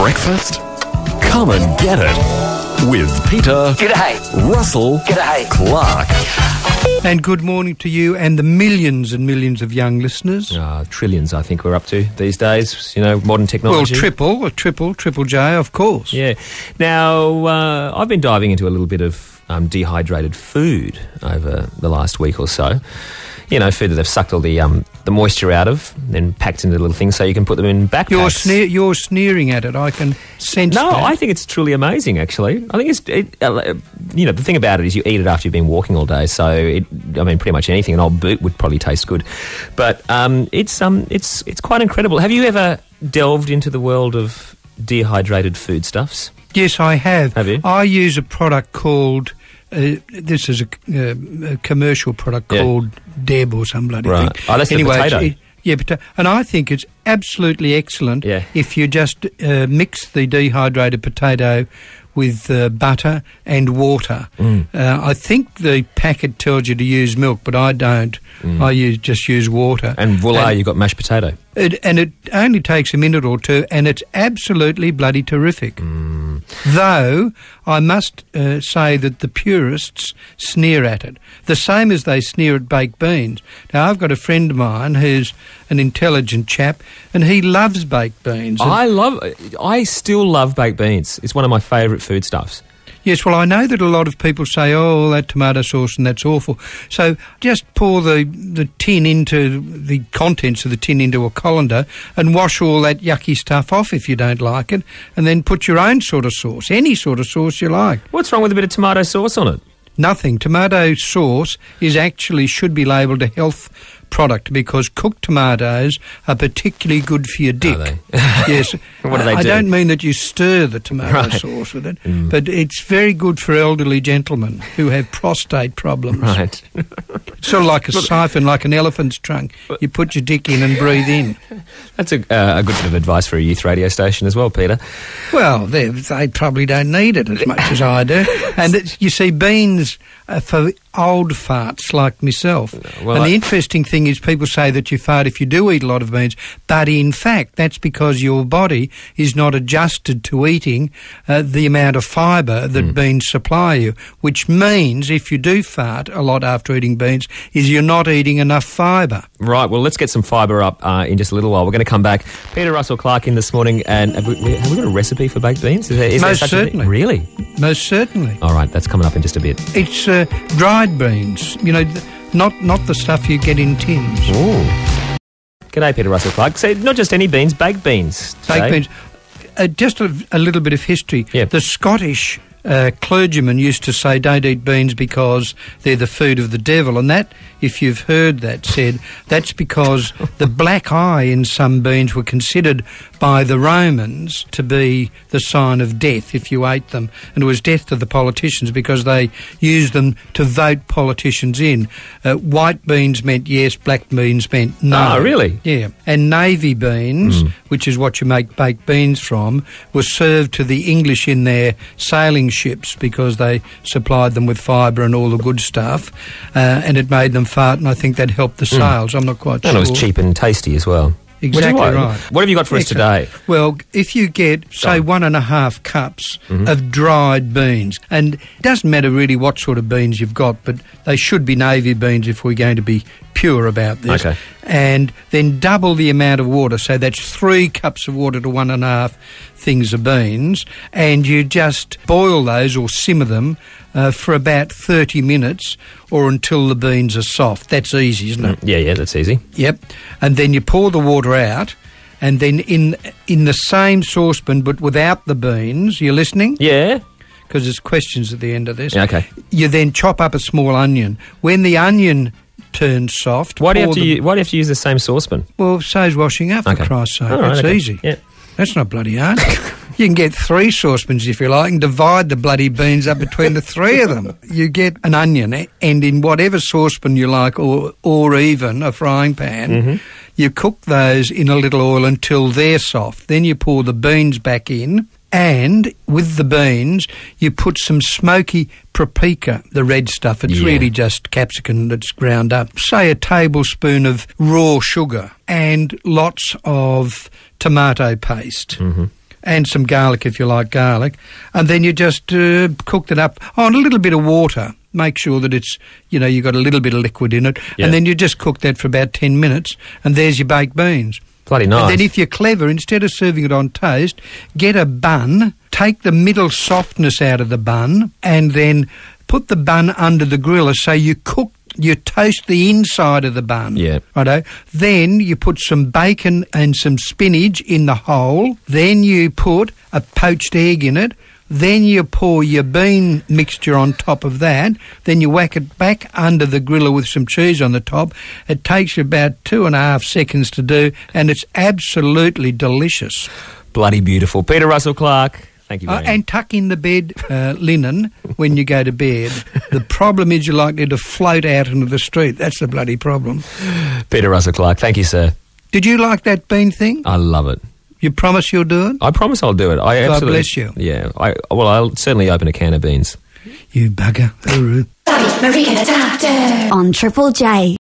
breakfast? Come and get it with Peter Russell-Clarke. And good morning to you and the millions and millions of young listeners. Trillions, I think we're up to these days, modern technology. Well, triple J, of course. Yeah. Now, I've been diving into a little bit of dehydrated food over the last week or so. Food that they've sucked all the moisture out of, then packed into little things so you can put them in backpacks. You're sneering at it. I can sense that. No, I think it's truly amazing, actually. I think the thing about it is you eat it after you've been walking all day, so pretty much anything, an old boot would probably taste good. But it's quite incredible. Have you ever delved into the world of dehydrated foodstuffs? Yes, I have. Have you? I use a product called... this is a commercial product called Deb or some bloody thing. Oh, that's the potato. And I think it's absolutely excellent if you just mix the dehydrated potato with butter and water. I think the packet tells you to use milk, but I don't. I just use water. And voila, you've got mashed potato. It only takes a minute or two, and it's absolutely bloody terrific. Though, I must say that the purists sneer at it, the same as they sneer at baked beans. Now, I've got a friend of mine who's an intelligent chap, and he loves baked beans. I still love baked beans. It's one of my favourite foodstuffs. Yes, well, I know that a lot of people say, oh, that tomato sauce and that's awful. So just pour the contents of the tin into a colander and wash all that yucky stuff off if you don't like it, and then put your own sort of sauce, any sort of sauce you like. What's wrong with a bit of tomato sauce on it? Nothing. Tomato sauce should be labelled a health product because cooked tomatoes are particularly good for your dick. Are they? Yes. What do they do? I don't mean that you stir the tomato sauce with it, but it's very good for elderly gentlemen who have prostate problems. Right. It's sort of like a siphon, like an elephant's trunk. You put your dick in and breathe in. That's a good bit of advice for a youth radio station as well, Peter. Well, they probably don't need it as much as I do. And you see, beans are for old farts like myself. Well, and the interesting thing is people say that you fart if you do eat a lot of beans, but in fact that's because your body is not adjusted to eating the amount of fibre that beans supply you, which means if you do fart a lot after eating beans is you're not eating enough fibre. Right, well, let's get some fibre up in just a little while. We're going to come back. Peter Russell-Clarke in this morning, and have we got a recipe for baked beans? Most certainly. Really? Most certainly. All right, that's coming up in just a bit. It's dried beans, not the stuff you get in tins. Ooh. G'day, Peter Russell-Clarke. So not just any beans, baked beans today. Baked beans. Just a little bit of history. Yep. The Scottish clergymen used to say don't eat beans because they're the food of the devil, and that, if you've heard that said, that's because the black eye in some beans were considered by the Romans to be the sign of death if you ate them, and it was death to the politicians because they used them to vote politicians in. White beans meant yes, black beans meant no. Oh, really? Yeah. And navy beans, which is what you make baked beans from, were served to the English in their sailing ships because they supplied them with fibre and all the good stuff, and it made them fart, and I think that helped the sales. I'm not quite sure. And it was cheap and tasty as well. Exactly right. What have you got for us today? Well, if you get, say, 1.5 cups of dried beans, and it doesn't matter really what sort of beans you've got, but they should be navy beans if we're going to be pure about this. Okay. And then double the amount of water, so that's 3 cups of water to 1.5 things of beans, and you just boil those or simmer them for about 30 minutes or until the beans are soft. That's easy, isn't it? Yeah, that's easy. Yep. And then you pour the water out, and then in the same saucepan but without the beans, you listening? Yeah. Because there's questions at the end of this. Yeah, okay. You then chop up a small onion. When the onion turns soft... Why do you have to use the same saucepan? Well, so's washing up, for Christ's sake. That's easy. Yeah. That's not bloody hard. You can get 3 saucepans if you like and divide the bloody beans up between the 3 of them. You get an onion, and in whatever saucepan you like, or even a frying pan, you cook those in a little oil until they're soft. Then you pour the beans back in, and with the beans you put some smoky paprika, the red stuff. It's really just capsicum that's ground up. Say a tablespoon of raw sugar and lots of tomato paste. and some garlic if you like garlic, and then you just cooked it up on a little bit of water. Make sure that it's, you've got a little bit of liquid in it, and then you just cook that for about 10 minutes, and there's your baked beans. Bloody nice. And then if you're clever, instead of serving it on toast, get a bun, take the middle softness out of the bun, and then put the bun under the griller so you toast the inside of the bun. Yeah. Righto. Then you put some bacon and some spinach in the hole. Then you put a poached egg in it. Then you pour your bean mixture on top of that. Then you whack it back under the griller with some cheese on the top. It takes you about 2.5 seconds to do, and it's absolutely delicious. Bloody beautiful. Peter Russell-Clarke, thank you very much. And tuck in the bed linen when you go to bed. The problem is you're likely to float out into the street. That's the bloody problem. Peter Russell-Clarke, thank you, sir. Did you like that bean thing? I love it. You promise you'll do it? I promise I'll do it. God bless you. Yeah. I'll certainly open a can of beans. You bugger. On Triple J.